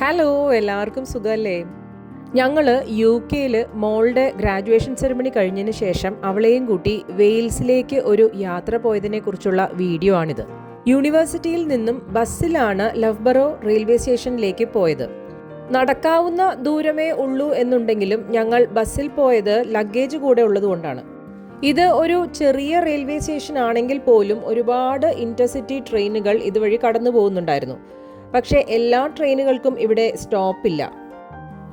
Hello, എല്ലാവർക്കും സുഖമല്ലേ? ഞങ്ങൾ യു കെയിൽ മോളുടെ ഗ്രാജുവേഷൻ സെറിമണി കഴിഞ്ഞതിന് ശേഷം അവളെയും കൂട്ടി വെയിൽസിലേക്ക് ഒരു യാത്ര പോയതിനെക്കുറിച്ചുള്ള വീഡിയോ ആണിത്. യൂണിവേഴ്സിറ്റിയിൽ നിന്നും ബസ്സിലാണ് ലവ്ബറോ റെയിൽവേ സ്റ്റേഷനിലേക്ക് പോയത്. നടക്കാവുന്ന ദൂരമേ ഉള്ളൂ എന്നുണ്ടെങ്കിലും ഞങ്ങൾ ബസ്സിൽ പോയത് ലഗേജ് കൂടെ ഉള്ളതുകൊണ്ടാണ്. ഇത് ഒരു ചെറിയ റെയിൽവേ സ്റ്റേഷൻ ആണെങ്കിൽ പോലും ഒരുപാട് ഇന്റർസിറ്റി ട്രെയിനുകൾ ഇതുവഴി കടന്നു പോകുന്നുണ്ടായിരുന്നു. പക്ഷേ എല്ലാ ട്രെയിനുകൾക്കും ഇവിടെ സ്റ്റോപ്പില്ല.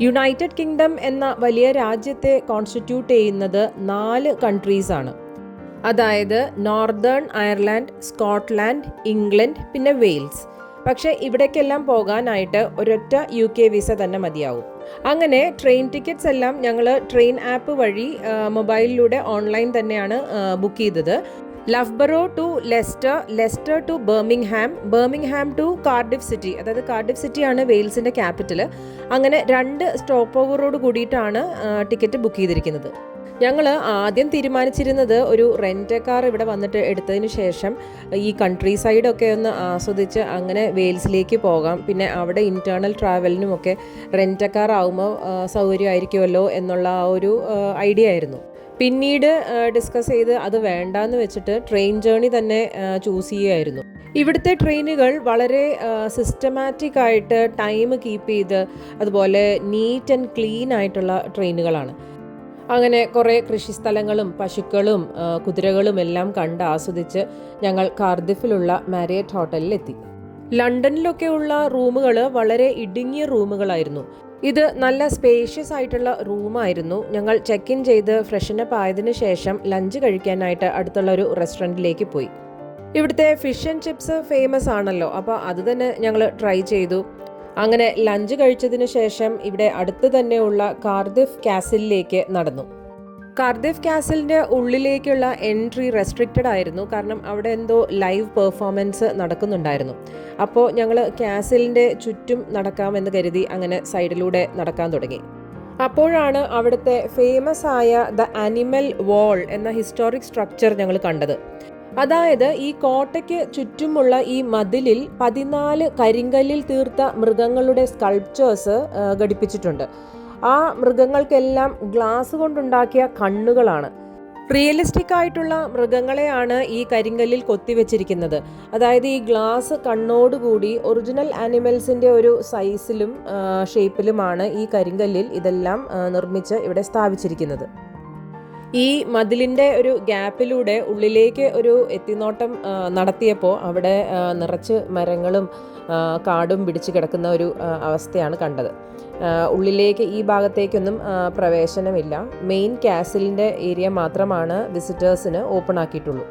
യുണൈറ്റഡ് കിങ്ഡം എന്ന വലിയ രാജ്യത്തെ കോൺസ്റ്റിറ്റ്യൂട്ട് ചെയ്യുന്നത് 4 കൺട്രീസാണ്. അതായത് നോർത്തേൺ അയർലാൻഡ്, സ്കോട്ട്ലാൻഡ്, ഇംഗ്ലണ്ട്, പിന്നെ വെയിൽസ്. പക്ഷേ ഇവിടേക്കെല്ലാം പോകാനായിട്ട് ഒരൊറ്റ UK വിസ തന്നെ മതിയാവും. അങ്ങനെ ട്രെയിൻ ടിക്കറ്റ്സ് എല്ലാം ഞങ്ങൾ ട്രെയിൻ ആപ്പ് വഴി മൊബൈലിലൂടെ ഓൺലൈൻ തന്നെയാണ് ബുക്ക് ചെയ്തത്. Loughborough to Leicester, Leicester to Birmingham, Birmingham to Cardiff city. അതായത് കാർഡിഫ് സിറ്റിയാണ് വെയിൽസിൻ്റെ ക്യാപിറ്റൽ. അങ്ങനെ 2 സ്റ്റോപ്പ് ഓവറോട് കൂടിയിട്ടാണ് ടിക്കറ്റ് ബുക്ക് ചെയ്തിരിക്കുന്നത്. ഞങ്ങൾ ആദ്യം തീരുമാനിച്ചിരുന്നത് ഒരു റെൻ്റ് കാർ ഇവിടെ വന്നിട്ട് എടുത്തതിന് ശേഷം ഈ കൺട്രി സൈഡൊക്കെ ഒന്ന് ആസ്വദിച്ച് അങ്ങനെ വെയിൽസിലേക്ക് പോകാം. പിന്നെ അവിടെ ഇൻറ്റേർണൽ ട്രാവലിനുമൊക്കെ റെൻ്റ് കാർ ആകുമ്പോൾ സൗകര്യമായിരിക്കുമല്ലോ എന്നുള്ള ആ ഒരു ഐഡിയ ആയിരുന്നു. പിന്നീട് ഡിസ്കസ് ചെയ്ത് അത് വേണ്ടാന്ന് വെച്ചിട്ട് ട്രെയിൻ ജേർണി തന്നെ ചൂസ് ചെയ്യുകയായിരുന്നു. ഇവിടുത്തെ ട്രെയിനുകൾ വളരെ സിസ്റ്റമാറ്റിക് ആയിട്ട് ടൈം കീപ്പ് ചെയ്ത് അതുപോലെ നീറ്റ് ആൻഡ് ക്ലീൻ ആയിട്ടുള്ള ട്രെയിനുകളാണ്. അങ്ങനെ കുറേ കൃഷിസ്ഥലങ്ങളും പശുക്കളും കുതിരകളും എല്ലാം കണ്ട് ആസ്വദിച്ച് ഞങ്ങൾ കാർഡിഫിലുള്ള മാരിയറ്റ് ഹോട്ടലിലെത്തി. ലണ്ടനിലൊക്കെ ഉള്ള റൂമുകൾ വളരെ ഇടുങ്ങിയ റൂമുകളായിരുന്നു. ഇത് നല്ല സ്പേഷ്യസ് ആയിട്ടുള്ള റൂമായിരുന്നു. ഞങ്ങൾ ചെക്ക് ഇൻ ചെയ്ത് ഫ്രഷനപ്പ് ആയതിനു ശേഷം ലഞ്ച് കഴിക്കാനായിട്ട് അടുത്തുള്ള ഒരു റെസ്റ്റോറൻറ്റിലേക്ക് പോയി. ഇവിടുത്തെ ഫിഷ് ആൻഡ് ചിപ്സ് ഫേമസ് ആണല്ലോ, അപ്പോൾ അത് തന്നെ ഞങ്ങൾ ട്രൈ ചെയ്തു. അങ്ങനെ ലഞ്ച് കഴിച്ചതിന് ശേഷം ഇവിടെ അടുത്ത് തന്നെയുള്ള കാർഡിഫ് കാസിലിലേക്ക് നടന്നു. കാർഡിഫ് കാസിലിൻ്റെ ഉള്ളിലേക്കുള്ള എൻട്രി റെസ്ട്രിക്റ്റഡ് ആയിരുന്നു, കാരണം അവിടെ എന്തോ ലൈവ് പെർഫോമൻസ് നടക്കുന്നുണ്ടായിരുന്നു. അപ്പോൾ ഞങ്ങൾ കാസിലിൻ്റെ ചുറ്റും നടക്കാമെന്ന് കരുതി അങ്ങനെ സൈഡിലൂടെ നടക്കാൻ തുടങ്ങി. അപ്പോഴാണ് അവിടുത്തെ ഫേമസ് ആയ ദ ആനിമൽ വാൾ എന്ന ഹിസ്റ്റോറിക് സ്ട്രക്ചർ ഞങ്ങൾ കണ്ടത്. അതായത് ഈ കോട്ടയ്ക്ക് ചുറ്റുമുള്ള ഈ മതിലിൽ 14 കരിങ്കല്ലിൽ തീർത്ത മൃഗങ്ങളുടെ സ്കൾപ്ചേഴ്സ് ഘടിപ്പിച്ചിട്ടുണ്ട്. ആ മൃഗങ്ങൾക്കെല്ലാം ഗ്ലാസ് കൊണ്ടുണ്ടാക്കിയ കണ്ണുകളാണ്. റിയലിസ്റ്റിക് ആയിട്ടുള്ള മൃഗങ്ങളെയാണ് ഈ കരിങ്കല്ലിൽ കൊത്തിവെച്ചിരിക്കുന്നത്. അതായത് ഈ ഗ്ലാസ് കണ്ണോടുകൂടി ഒറിജിനൽ ആനിമൽസിൻ്റെ ഒരു സൈസിലും ഷേപ്പിലുമാണ് ഈ കരിങ്കല്ലിൽ ഇതെല്ലാം നിർമ്മിച്ച് ഇവിടെ സ്ഥാപിച്ചിരിക്കുന്നത്. ഈ മതിലിൻ്റെ ഒരു ഗ്യാപ്പിലൂടെ ഉള്ളിലേക്ക് ഒരു എത്തിനോട്ടം നടത്തിയപ്പോൾ അവിടെ നിറച്ച് മരങ്ങളും കാടും പിടിച്ച് കിടക്കുന്ന ഒരു അവസ്ഥയാണ് കണ്ടത്. ഉള്ളിലേക്ക് ഈ ഭാഗത്തേക്കൊന്നും പ്രവേശനമില്ല. മെയിൻ കാസിലിൻ്റെ ഏരിയ മാത്രമാണ് വിസിറ്റേഴ്സിന് ഓപ്പൺ ആക്കിയിട്ടുള്ളൂ.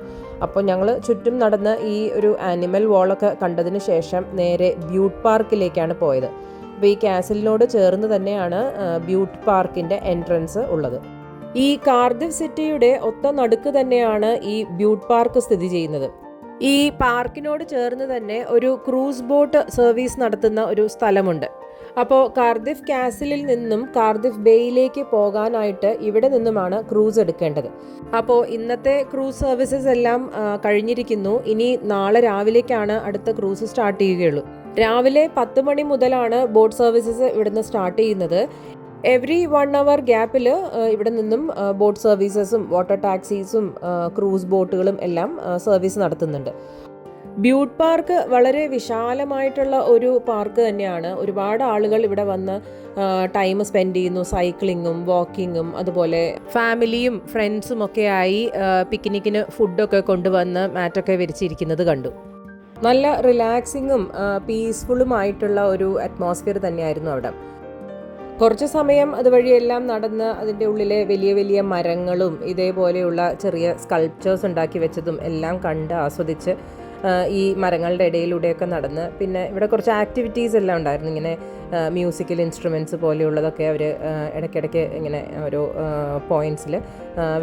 അപ്പോൾ ഞങ്ങൾ ചുറ്റും നടന്ന് ഈ ഒരു ആനിമൽ വാളൊക്കെ കണ്ടതിന് ശേഷം നേരെ ബ്യൂട്ട് പാർക്കിലേക്കാണ് പോയത്. അപ്പോൾ ഈ കാസിലിനോട് ചേർന്ന് തന്നെയാണ് ബ്യൂട്ട് പാർക്കിൻ്റെ എൻട്രൻസ് ഉള്ളത്. ഈ കാർഡിഫ് സിറ്റിയുടെ ഒത്ത നടുക്ക് തന്നെയാണ് ഈ ബ്യൂട്ട് പാർക്ക് സ്ഥിതി ചെയ്യുന്നത്. ഈ പാർക്കിനോട് ചേർന്ന് തന്നെ ഒരു ക്രൂസ് ബോട്ട് സർവീസ് നടത്തുന്ന ഒരു സ്ഥലമുണ്ട്. അപ്പോൾ കാർഡിഫ് കാസിലിൽ നിന്നും കാർഡിഫ് ബേയിലേക്ക് പോകാനായിട്ട് ഇവിടെ നിന്നുമാണ് ക്രൂസ് എടുക്കേണ്ടത്. അപ്പോൾ ഇന്നത്തെ ക്രൂസ് സർവീസസ് എല്ലാം കഴിഞ്ഞിരിക്കുന്നു. ഇനി നാളെ രാവിലേക്കാണ് അടുത്ത ക്രൂസ് സ്റ്റാർട്ട് ചെയ്യുകയുള്ളൂ. രാവിലെ 10 മണി മുതലാണ് ബോട്ട് സർവീസസ് ഇവിടുന്ന് സ്റ്റാർട്ട് ചെയ്യുന്നത്. എവറി 1 hour ഗ്യാപ്പിൽ ഇവിടെ നിന്നും ബോട്ട് സർവീസസും വാട്ടർ ടാക്സീസും ക്രൂസ് ബോട്ടുകളും എല്ലാം സർവീസ് നടത്തുന്നുണ്ട്. ബ്യൂട്ട് പാർക്ക് വളരെ വിശാലമായിട്ടുള്ള ഒരു പാർക്ക് തന്നെയാണ്. ഒരുപാട് ആളുകൾ ഇവിടെ വന്ന് ടൈം സ്പെൻഡ് ചെയ്യുന്നു. സൈക്ലിങ്ങും വാക്കിങ്ങും അതുപോലെ ഫാമിലിയും ഫ്രണ്ട്സും ഒക്കെ ആയി പിക്നിക്കിന് ഫുഡൊക്കെ കൊണ്ടുവന്ന് മാറ്റൊക്കെ വിരിച്ചിരിക്കുന്നത് കണ്ടു. നല്ല റിലാക്സിങ്ങും പീസ്ഫുള്ളുമായിട്ടുള്ള ഒരു അറ്റ്മോസ്ഫിയർ തന്നെയായിരുന്നു അവിടെ. കുറച്ച് സമയം അതുവഴിയെല്ലാം നടന്ന് അതിൻ്റെ ഉള്ളിലെ വലിയ വലിയ മരങ്ങളും ഇതേപോലെയുള്ള ചെറിയ സ്കൾപ്ചേഴ്സ് ഉണ്ടാക്കി വെച്ചതും എല്ലാം കണ്ട് ആസ്വദിച്ച് ഈ മരങ്ങളുടെ ഇടയിലൂടെയൊക്കെ നടന്ന് പിന്നെ ഇവിടെ കുറച്ച് ആക്ടിവിറ്റീസ് എല്ലാം ഉണ്ടായിരുന്നു. ഇങ്ങനെ മ്യൂസിക്കൽ ഇൻസ്ട്രുമെൻറ്റ്സ് പോലെയുള്ളതൊക്കെ അവർ ഇടയ്ക്കിടയ്ക്ക് ഇങ്ങനെ ഓരോ പോയിൻറ്റ്സിൽ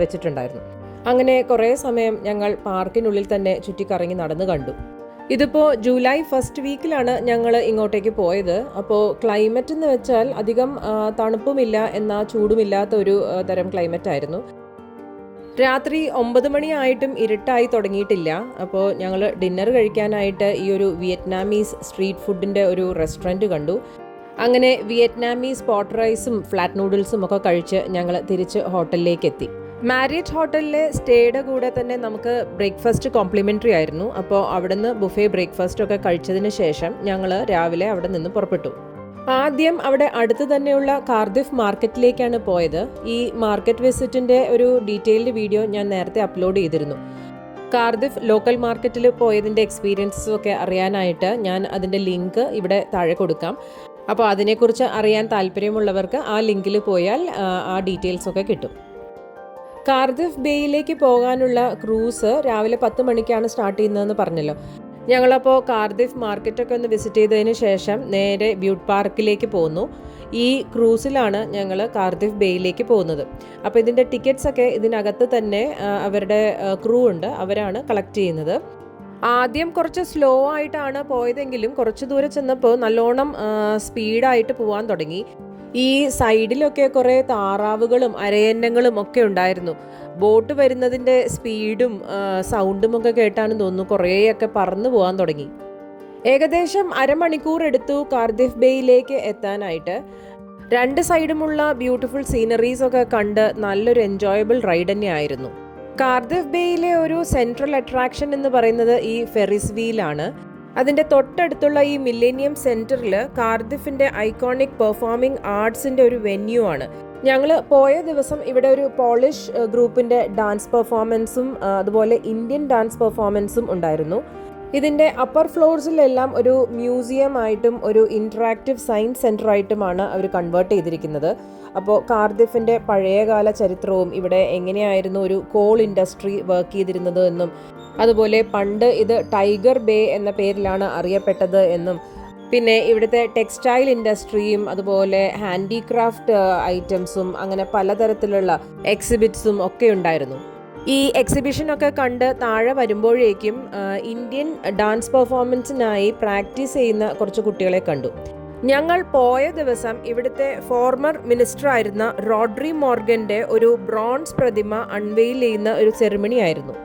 വെച്ചിട്ടുണ്ടായിരുന്നു. അങ്ങനെ കുറേ സമയം ഞങ്ങൾ പാർക്കിനുള്ളിൽ തന്നെ ചുറ്റിക്കറങ്ങി നടന്ന് കണ്ടു. ഇതിപ്പോൾ ജൂലൈ 1st വീക്കിലാണ് ഞങ്ങൾ ഇങ്ങോട്ടേക്ക് പോയത്. അപ്പോൾ ക്ലൈമറ്റ് എന്ന് വെച്ചാൽ അധികം തണുപ്പുമില്ല എന്നാൽ ചൂടുമില്ലാത്ത ഒരു തരം ക്ലൈമറ്റ് ആയിരുന്നു. രാത്രി 9 മണിയായിട്ടും ഇരുട്ടായി തുടങ്ങിയിട്ടില്ല. അപ്പോൾ ഞങ്ങൾ ഡിന്നർ കഴിക്കാനായിട്ട് ഈ ഒരു വിയറ്റ്നാമീസ് സ്ട്രീറ്റ് ഫുഡിൻ്റെ ഒരു റെസ്റ്റോറൻറ്റ് കണ്ടു. അങ്ങനെ വിയറ്റ്നാമീസ് പോട്ട് റൈസും ഫ്ലാറ്റ് നൂഡിൽസും ഒക്കെ കഴിച്ച് ഞങ്ങൾ തിരിച്ച് ഹോട്ടലിലേക്ക് എത്തി. മാരിയറ്റ് ഹോട്ടലിലെ സ്റ്റേയുടെ കൂടെ തന്നെ നമുക്ക് ബ്രേക്ക്ഫാസ്റ്റ് കോംപ്ലിമെൻ്ററി ആയിരുന്നു. അപ്പോൾ അവിടുന്ന് ബുഫേ ബ്രേക്ക്ഫാസ്റ്റ് ഒക്കെ കഴിച്ചതിന് ശേഷം ഞങ്ങൾ രാവിലെ അവിടെ നിന്ന് പുറപ്പെട്ടു. ആദ്യം അവിടെ അടുത്ത് തന്നെയുള്ള കാർദിഫ് മാർക്കറ്റിലേക്കാണ് പോയത്. ഈ മാർക്കറ്റ് വിസിറ്റിൻ്റെ ഒരു ഡീറ്റെയിൽഡ് വീഡിയോ ഞാൻ നേരത്തെ അപ്ലോഡ് ചെയ്തിരുന്നു. കാർദിഫ് ലോക്കൽ മാർക്കറ്റിൽ പോയതിൻ്റെ എക്സ്പീരിയൻസസ് ഒക്കെ അറിയാനായിട്ട് ഞാൻ അതിൻ്റെ ലിങ്ക് ഇവിടെ താഴെ കൊടുക്കാം. അപ്പോൾ അതിനെക്കുറിച്ച് അറിയാൻ താല്പര്യമുള്ളവർക്ക് ആ ലിങ്കിൽ പോയാൽ ആ ഡീറ്റെയിൽസൊക്കെ കിട്ടും. കാർദിഫ് ബേയിലേക്ക് പോകാനുള്ള ക്രൂസ് രാവിലെ 10 മണിക്കാണ് സ്റ്റാർട്ട് ചെയ്യുന്നതെന്ന് പറഞ്ഞല്ലോ. ഞങ്ങളപ്പോൾ കാർദിഫ് മാർക്കറ്റൊക്കെ ഒന്ന് വിസിറ്റ് ചെയ്തതിന് ശേഷം നേരെ ബ്യൂട്ട് പാർക്കിലേക്ക് പോന്നു. ഈ ക്രൂസിലാണ് ഞങ്ങൾ കാർദിഫ് ബേയിലേക്ക് പോകുന്നത്. അപ്പോൾ ഇതിൻ്റെ ടിക്കറ്റ്സൊക്കെ ഇതിനകത്ത് തന്നെ അവരുടെ ക്രൂ ഉണ്ട്, അവരാണ് കളക്ട് ചെയ്യുന്നത്. ആദ്യം കുറച്ച് സ്ലോ ആയിട്ടാണ് പോയതെങ്കിലും കുറച്ച് ദൂരെ ചെന്നപ്പോൾ നല്ലോണം സ്പീഡായിട്ട് പോകാൻ തുടങ്ങി. ഈ സൈഡിലൊക്കെ കുറേ താറാവുകളും അരയന്നങ്ങളും ഒക്കെ ഉണ്ടായിരുന്നു. ബോട്ട് വരുന്നതിൻ്റെ സ്പീഡും സൗണ്ടും ഒക്കെ കേട്ടാണ് തോന്നുന്നു കുറേയൊക്കെ പറന്നു പോകാൻ തുടങ്ങി. ഏകദേശം അരമണിക്കൂർ എടുത്തു കാർദിഫ് ബേയിലേക്ക് എത്താനായിട്ട്. 2 സൈഡുമുള്ള ബ്യൂട്ടിഫുൾ സീനറീസ് ഒക്കെ കണ്ട് നല്ലൊരു എൻജോയബിൾ റൈഡ് തന്നെയായിരുന്നു. കാർദിഫ് ബേയിലെ ഒരു സെൻട്രൽ അട്രാക്ഷൻ എന്ന് പറയുന്നത് ഈ ഫെറിസ് വീലാണ്. അതിൻ്റെ തൊട്ടടുത്തുള്ള ഈ മില്ലേനിയം സെൻറ്ററിൽ കാർദിഫിൻ്റെ ഐക്കോണിക് പെർഫോമിംഗ് ആർട്സിൻ്റെ ഒരു വെന്യൂ ആണ്. ഞങ്ങൾ പോയ ദിവസം ഇവിടെ ഒരു പോളിഷ് ഗ്രൂപ്പിൻ്റെ ഡാൻസ് പെർഫോമൻസും അതുപോലെ ഇന്ത്യൻ ഡാൻസ് പെർഫോമൻസും ഉണ്ടായിരുന്നു. ഇതിൻ്റെ അപ്പർ ഫ്ലോർസിലെല്ലാം ഒരു മ്യൂസിയം ആയിട്ടും ഒരു ഇൻറ്ററാക്റ്റീവ് സയൻസ് സെൻ്ററായിട്ടുമാണ് അവർ കൺവേർട്ട് ചെയ്തിരിക്കുന്നത്. അപ്പോൾ കാർദിഫിൻ്റെ പഴയകാല ചരിത്രവും ഇവിടെ എങ്ങനെയായിരുന്നു ഒരു കോൾ ഇൻഡസ്ട്രി വർക്ക് ചെയ്തിരുന്നത് എന്നും അതുപോലെ പണ്ട് ഇത് ടൈഗർ ബേ എന്ന പേരിലാണ് അറിയപ്പെട്ടത് എന്നും പിന്നെ ഇവിടുത്തെ ടെക്സ്റ്റൈൽ ഇൻഡസ്ട്രിയും അതുപോലെ ഹാൻഡിക്രാഫ്റ്റ് ഐറ്റംസും അങ്ങനെ പലതരത്തിലുള്ള എക്സിബിറ്റ്സും ഒക്കെ ഉണ്ടായിരുന്നു. ഈ എക്സിബിഷനൊക്കെ കണ്ട് താഴെ വരുമ്പോഴേക്കും ഇന്ത്യൻ ഡാൻസ് പെർഫോമൻസിനായി പ്രാക്ടീസ് ചെയ്യുന്ന കുറച്ച് കുട്ടികളെ കണ്ടു. ഞങ്ങൾ പോയ ദിവസം ഇവിടുത്തെ ഫോർമർ മിനിസ്റ്റർ ആയിരുന്ന റോഡ്രി മോർഗൻ്റെ ഒരു ബ്രോൺസ് പ്രതിമ അൺവെയിൽ ചെയ്യുന്ന ഒരു സെറിമണി ആയിരുന്നു.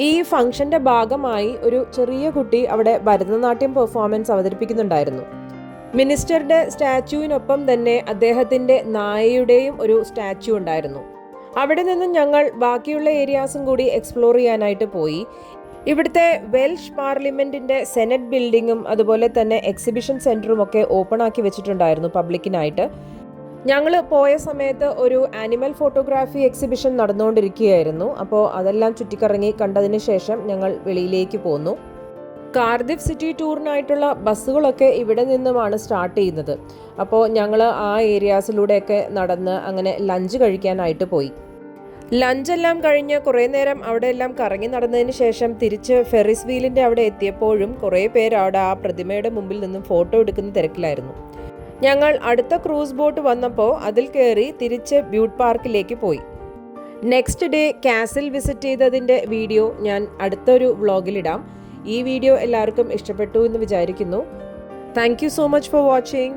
ഈ ഫംഗ്ഷന്റെ ഭാഗമായി ഒരു ചെറിയ കുട്ടി അവിടെ ഭരതനാട്യം പെർഫോമൻസ് അവതരിപ്പിക്കുന്നുണ്ടായിരുന്നു. മിനിസ്റ്ററുടെ സ്റ്റാച്യുവിനൊപ്പം തന്നെ അദ്ദേഹത്തിൻ്റെ നായയുടെയും ഒരു സ്റ്റാച്യു ഉണ്ടായിരുന്നു. അവിടെ നിന്നും ഞങ്ങൾ ബാക്കിയുള്ള ഏരിയാസും കൂടി എക്സ്പ്ലോർ ചെയ്യാനായിട്ട് പോയി. ഇവിടുത്തെ വെൽഷ് പാർലമെൻറ്റിൻ്റെ സെനറ്റ് ബിൽഡിങ്ങും അതുപോലെ തന്നെ എക്സിബിഷൻ സെൻറ്ററും ഒക്കെ ഓപ്പൺ ആക്കി വെച്ചിട്ടുണ്ടായിരുന്നു പബ്ലിക്കിനായിട്ട്. ഞങ്ങൾ പോയ സമയത്ത് ഒരു ആനിമൽ ഫോട്ടോഗ്രാഫി എക്സിബിഷൻ നടന്നുകൊണ്ടിരിക്കുകയായിരുന്നു. അപ്പോൾ അതെല്ലാം ചുറ്റിക്കറങ്ങി കണ്ടതിന് ശേഷം ഞങ്ങൾ വെളിയിലേക്ക് പോന്നു. കാർദിഫ് സിറ്റി ടൂറിനായിട്ടുള്ള ബസ്സുകളൊക്കെ ഇവിടെ നിന്നുമാണ് സ്റ്റാർട്ട് ചെയ്യുന്നത്. അപ്പോൾ ഞങ്ങൾ ആ ഏരിയാസിലൂടെയൊക്കെ നടന്ന് അങ്ങനെ ലഞ്ച് കഴിക്കാനായിട്ട് പോയി. ലഞ്ചെല്ലാം കഴിഞ്ഞ് കുറേ നേരം അവിടെ എല്ലാം കറങ്ങി നടന്നതിന് ശേഷം തിരിച്ച് ഫെറിസ് വീലിൻ്റെ അവിടെ എത്തിയപ്പോഴും കുറേ പേര് അവിടെ ആ പ്രതിമയുടെ മുമ്പിൽ നിന്നും ഫോട്ടോ എടുക്കുന്ന തിരക്കിലായിരുന്നു. ഞങ്ങൾ അടുത്ത ക്രൂസ് ബോട്ട് വന്നപ്പോൾ അതിൽ കയറി തിരിച്ച് ബ്യൂട്ട് പാർക്കിലേക്ക് പോയി. നെക്സ്റ്റ് ഡേ കാസിൽ വിസിറ്റ് ചെയ്തതിൻ്റെ വീഡിയോ ഞാൻ അടുത്തൊരു വ്ളോഗിലിടാം. ഈ വീഡിയോ എല്ലാവർക്കും ഇഷ്ടപ്പെട്ടു എന്ന് വിചാരിക്കുന്നു. Thank you so much for watching.